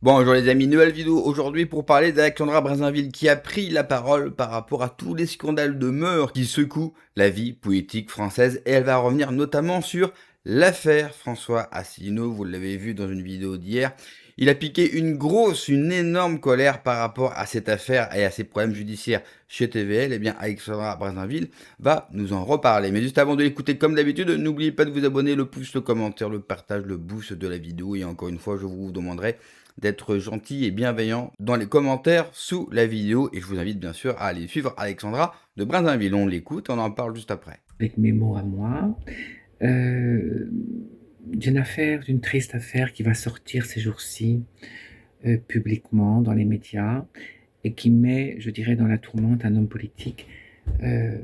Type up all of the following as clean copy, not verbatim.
Bonjour les amis, nouvelle vidéo aujourd'hui pour parler d'Alexandra Brazinville qui a pris la parole par rapport à tous les scandales de meurtre qui secouent la vie politique française et elle va revenir notamment sur l'affaire François Asselineau, vous l'avez vu dans une vidéo d'hier. Il a piqué une énorme colère par rapport à cette affaire et à ses problèmes judiciaires chez TVL. Eh bien, Alexandra Brazinville va nous en reparler. Mais juste avant de l'écouter, comme d'habitude, n'oubliez pas de vous abonner, le pouce, le commentaire, le partage, le boost de la vidéo. Et encore une fois, je vous demanderai d'être gentil et bienveillant dans les commentaires sous la vidéo. Et je vous invite bien sûr à aller suivre Alexandra de Brazinville. On l'écoute, on en parle juste après. Avec mes mots à moi, euh, d'une triste affaire qui va sortir ces jours-ci publiquement dans les médias et qui met, je dirais, dans la tourmente un homme politique euh,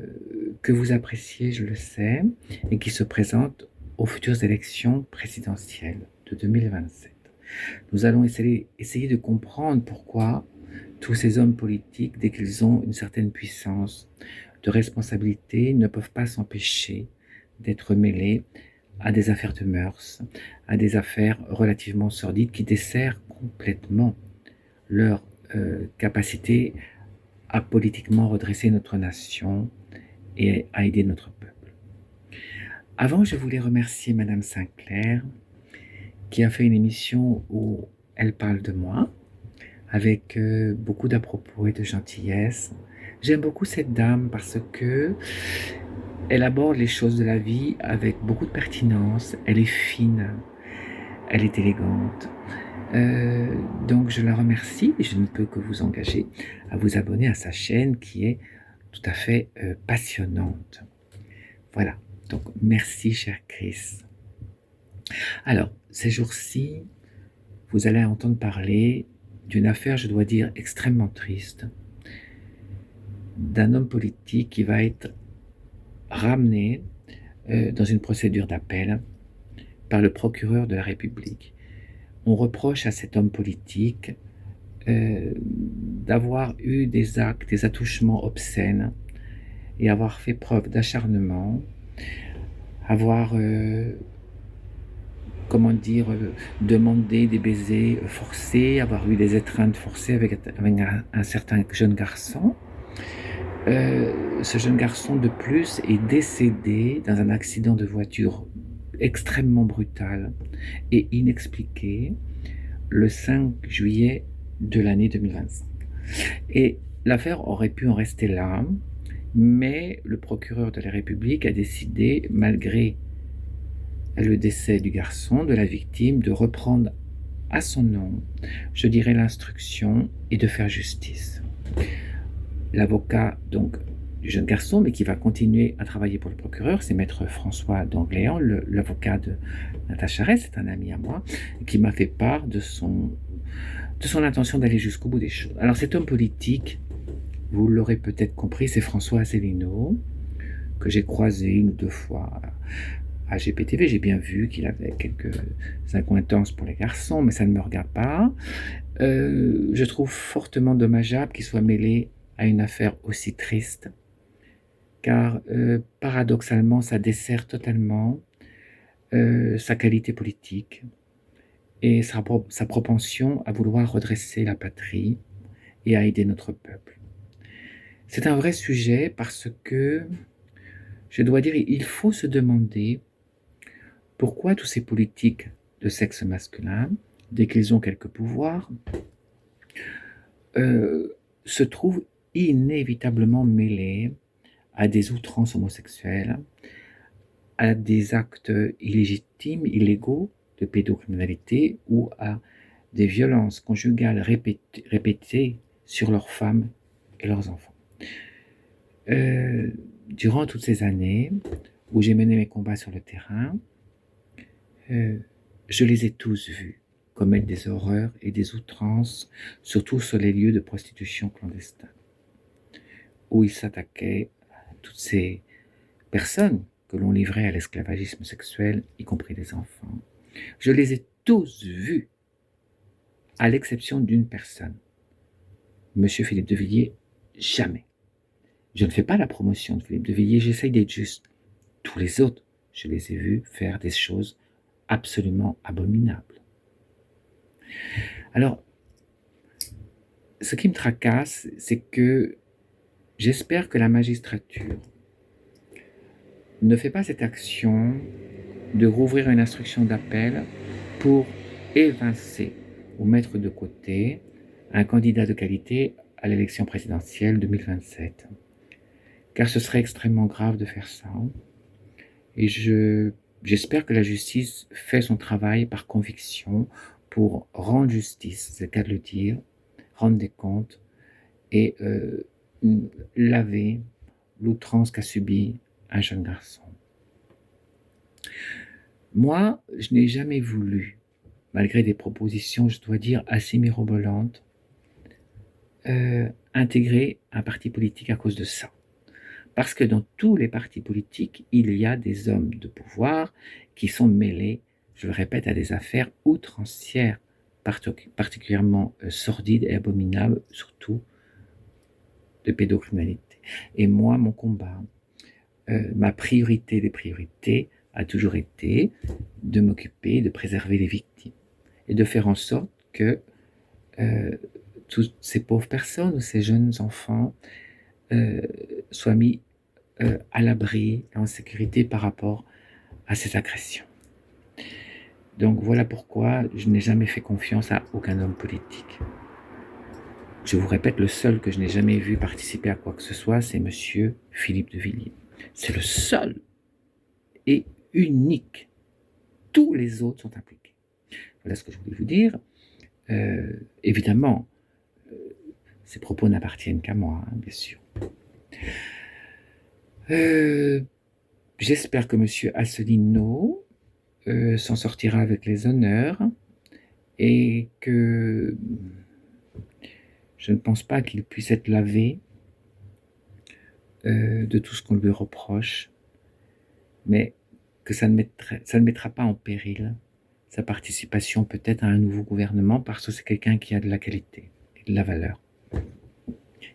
que vous appréciez, je le sais, et qui se présente aux futures élections présidentielles de 2027. Nous allons essayer de comprendre pourquoi tous ces hommes politiques, dès qu'ils ont une certaine puissance de responsabilité, ne peuvent pas s'empêcher d'être mêlés à des affaires de mœurs, à des affaires relativement sordides qui desserrent complètement leur capacité à politiquement redresser notre nation et à aider notre peuple. Avant, je voulais remercier Madame Sinclair qui a fait une émission où elle parle de moi avec beaucoup d'à-propos et de gentillesse. J'aime beaucoup cette dame parce que elle aborde les choses de la vie avec beaucoup de pertinence. Elle est fine, elle est élégante. Euh, donc je la remercie et je ne peux que vous engager à vous abonner à sa chaîne qui est tout à fait passionnante. Voilà, donc merci cher Chris. Alors, ces jours-ci, vous allez entendre parler d'une affaire, je dois dire, extrêmement triste, d'un homme politique qui va être ramené dans une procédure d'appel par le procureur de la République. On reproche à cet homme politique d'avoir eu des actes, des attouchements obscènes et avoir fait preuve d'acharnement, avoir, comment dire, demandé des baisers forcés, avoir eu des étreintes forcées avec un certain jeune garçon. Ce jeune garçon de plus est décédé dans un accident de voiture extrêmement brutal et inexpliqué le 5 juillet de l'année 2025. Et l'affaire aurait pu en rester là, mais le procureur de la République a décidé, malgré le décès du garçon, de la victime, de reprendre à son nom, je dirais, l'instruction et de faire justice. L'avocat, donc, du jeune garçon, mais qui va continuer à travailler pour le procureur, c'est maître François d'Angléan, l'avocat de Natacha Rey, c'est un ami à moi, qui m'a fait part de son intention d'aller jusqu'au bout des choses. Alors cet homme politique, vous l'aurez peut-être compris, c'est François Asselineau, que j'ai croisé une ou deux fois à GPTV. J'ai bien vu qu'il avait quelques accointances pour les garçons, mais ça ne me regarde pas. Je trouve fortement dommageable qu'il soit mêlé à une affaire aussi triste, car paradoxalement, ça dessert totalement sa qualité politique et sa propension à vouloir redresser la patrie et à aider notre peuple. C'est un vrai sujet parce que, je dois dire, il faut se demander pourquoi tous ces politiques de sexe masculin, dès qu'ils ont quelques pouvoirs, se trouvent inévitablement mêlés à des outrances homosexuelles, à des actes illégitimes, illégaux de pédocriminalité ou à des violences conjugales répétées sur leurs femmes et leurs enfants. Durant toutes ces années où j'ai mené mes combats sur le terrain, je les ai tous vus commettre des horreurs et des outrances, surtout sur les lieux de prostitution clandestine, où ils s'attaquaient à toutes ces personnes que l'on livrait à l'esclavagisme sexuel, y compris des enfants. Je les ai tous vus, à l'exception d'une personne, Monsieur Philippe de Villiers, jamais. Je ne fais pas la promotion de Philippe de Villiers, j'essaye d'être juste. Tous les autres, je les ai vus faire des choses absolument abominables. Alors, ce qui me tracasse, c'est que j'espère que la magistrature ne fait pas cette action de rouvrir une instruction d'appel pour évincer ou mettre de côté un candidat de qualité à l'élection présidentielle 2027. Car ce serait extrêmement grave de faire ça. Et j'espère que la justice fait son travail par conviction pour rendre justice, c'est le cas de le dire, rendre des comptes et laver l'outrance qu'a subi un jeune garçon. Moi, je n'ai jamais voulu, malgré des propositions, je dois dire, assez mirobolantes, intégrer un parti politique à cause de ça. Parce que dans tous les partis politiques, il y a des hommes de pouvoir qui sont mêlés, je le répète, à des affaires outrancières, particulièrement sordides et abominables, surtout de pédocriminalité. Et moi, mon combat, ma priorité des priorités a toujours été de m'occuper, de préserver les victimes et de faire en sorte que toutes ces pauvres personnes ou ces jeunes enfants soient mis à l'abri et en sécurité par rapport à ces agressions. Donc voilà pourquoi je n'ai jamais fait confiance à aucun homme politique. Je vous répète, le seul que je n'ai jamais vu participer à quoi que ce soit, c'est monsieur Philippe de Villiers. C'est le seul et unique. Tous les autres sont impliqués. Voilà ce que je voulais vous dire. Évidemment, ces propos n'appartiennent qu'à moi, hein, bien sûr. J'espère que monsieur Asselineau s'en sortira avec les honneurs et que je ne pense pas qu'il puisse être lavé de tout ce qu'on lui reproche, mais que ça ne mettra pas en péril sa participation peut-être à un nouveau gouvernement, parce que c'est quelqu'un qui a de la qualité et de la valeur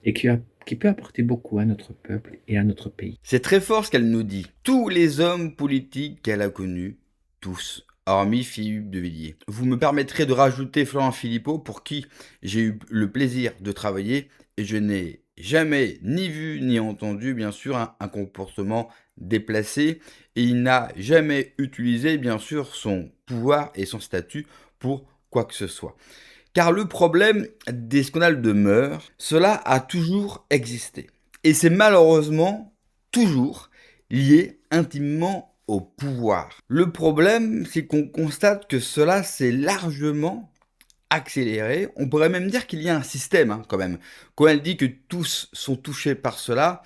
et qui peut apporter beaucoup à notre peuple et à notre pays. C'est très fort ce qu'elle nous dit. Tous les hommes politiques qu'elle a connus, tous, hormis Philippe de Villiers. Vous me permettrez de rajouter Florent Philippot, pour qui j'ai eu le plaisir de travailler, et je n'ai jamais ni vu ni entendu, bien sûr, un comportement déplacé, et il n'a jamais utilisé, bien sûr, son pouvoir et son statut pour quoi que ce soit. Car le problème des scandales de mœurs, cela a toujours existé. Et c'est malheureusement toujours lié intimement au pouvoir. Le problème, c'est qu'on constate que cela s'est largement accéléré. On pourrait même dire qu'il y a un système, quand même. Quand elle dit que tous sont touchés par cela,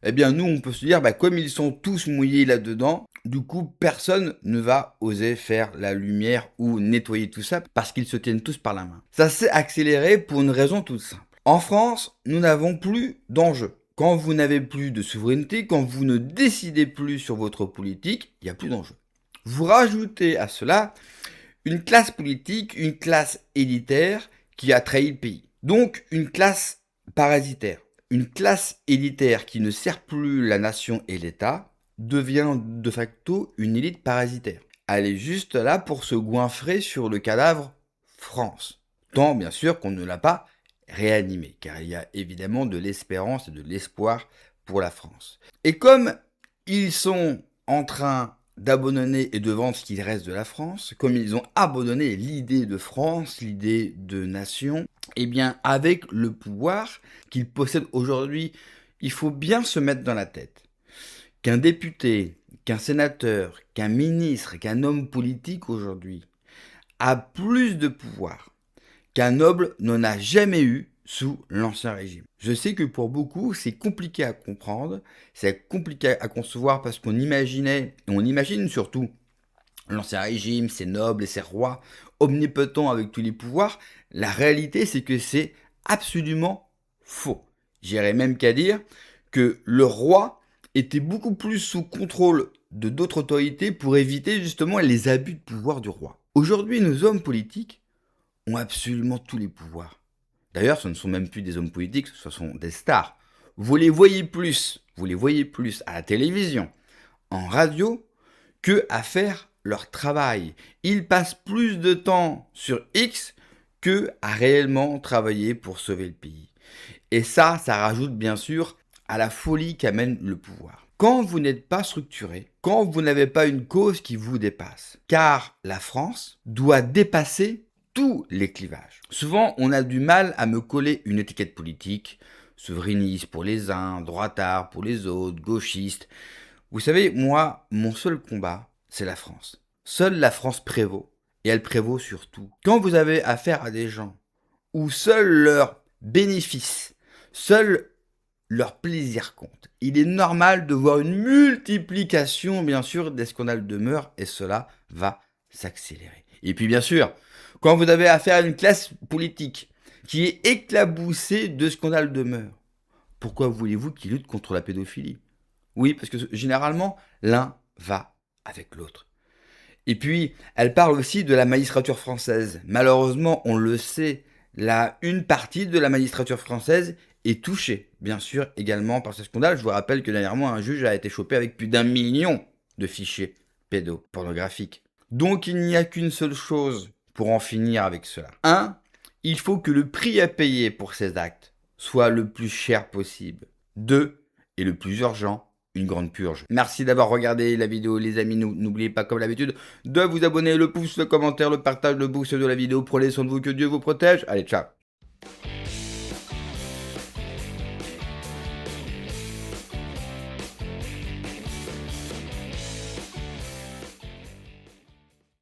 eh bien nous, on peut se dire, comme ils sont tous mouillés là-dedans, du coup, personne ne va oser faire la lumière ou nettoyer tout ça parce qu'ils se tiennent tous par la main. Ça s'est accéléré pour une raison toute simple. En France, nous n'avons plus d'enjeux. Quand vous n'avez plus de souveraineté, quand vous ne décidez plus sur votre politique, il n'y a plus d'enjeux. Vous rajoutez à cela une classe politique, une classe élitaire qui a trahi le pays. Donc une classe parasitaire. Une classe élitaire qui ne sert plus la nation et l'État devient de facto une élite parasitaire. Elle est juste là pour se goinfrer sur le cadavre France. Tant bien sûr qu'on ne l'a pas réanimé, car il y a évidemment de l'espérance et de l'espoir pour la France. Et comme ils sont en train d'abandonner et de vendre ce qu'il reste de la France, comme ils ont abandonné l'idée de France, l'idée de nation, eh bien avec le pouvoir qu'ils possèdent aujourd'hui, il faut bien se mettre dans la tête qu'un député, qu'un sénateur, qu'un ministre, qu'un homme politique aujourd'hui a plus de pouvoir qu'un noble n'en a jamais eu sous l'Ancien Régime. Je sais que pour beaucoup, c'est compliqué à comprendre, c'est compliqué à concevoir parce qu'on imaginait, et on imagine surtout l'Ancien Régime, ses nobles et ses rois omnipotents avec tous les pouvoirs. La réalité, c'est que c'est absolument faux. J'irais même qu'à dire que le roi était beaucoup plus sous contrôle de d'autres autorités pour éviter justement les abus de pouvoir du roi. Aujourd'hui, nos hommes politiques ont absolument tous les pouvoirs. D'ailleurs, ce ne sont même plus des hommes politiques, ce sont des stars. Vous les voyez plus à la télévision, en radio, que à faire leur travail. Ils passent plus de temps sur X que à réellement travailler pour sauver le pays. Et ça rajoute bien sûr à la folie qu'amène le pouvoir. Quand vous n'êtes pas structuré, quand vous n'avez pas une cause qui vous dépasse, car la France doit dépasser tous les clivages. Souvent, on a du mal à me coller une étiquette politique, souverainiste pour les uns, droitard pour les autres, gauchiste. Vous savez, moi, mon seul combat, c'est la France. Seule la France prévaut, et elle prévaut sur tout. Quand vous avez affaire à des gens où seul leur bénéfice, seul leur plaisir compte, il est normal de voir une multiplication, bien sûr, des scandales de mœurs, et cela va s'accélérer. Et puis, bien sûr, quand vous avez affaire à une classe politique qui est éclaboussée de scandales de mœurs, pourquoi voulez-vous qu'ils luttent contre la pédophilie? Oui, parce que généralement, l'un va avec l'autre. Et puis, elle parle aussi de la magistrature française. Malheureusement, on le sait, une partie de la magistrature française est touchée, bien sûr, également par ce scandale. Je vous rappelle que dernièrement, un juge a été chopé avec plus d'1 million de fichiers pédopornographiques. Donc, il n'y a qu'une seule chose pour en finir avec cela. Il faut que le prix à payer pour ces actes soit le plus cher possible. 2, et le plus urgent, une grande purge. Merci d'avoir regardé la vidéo les amis, n'oubliez pas comme d'habitude de vous abonner, le pouce, le commentaire, le partage, le boost de la vidéo. Prenez soin de vous, que Dieu vous protège. Allez, ciao.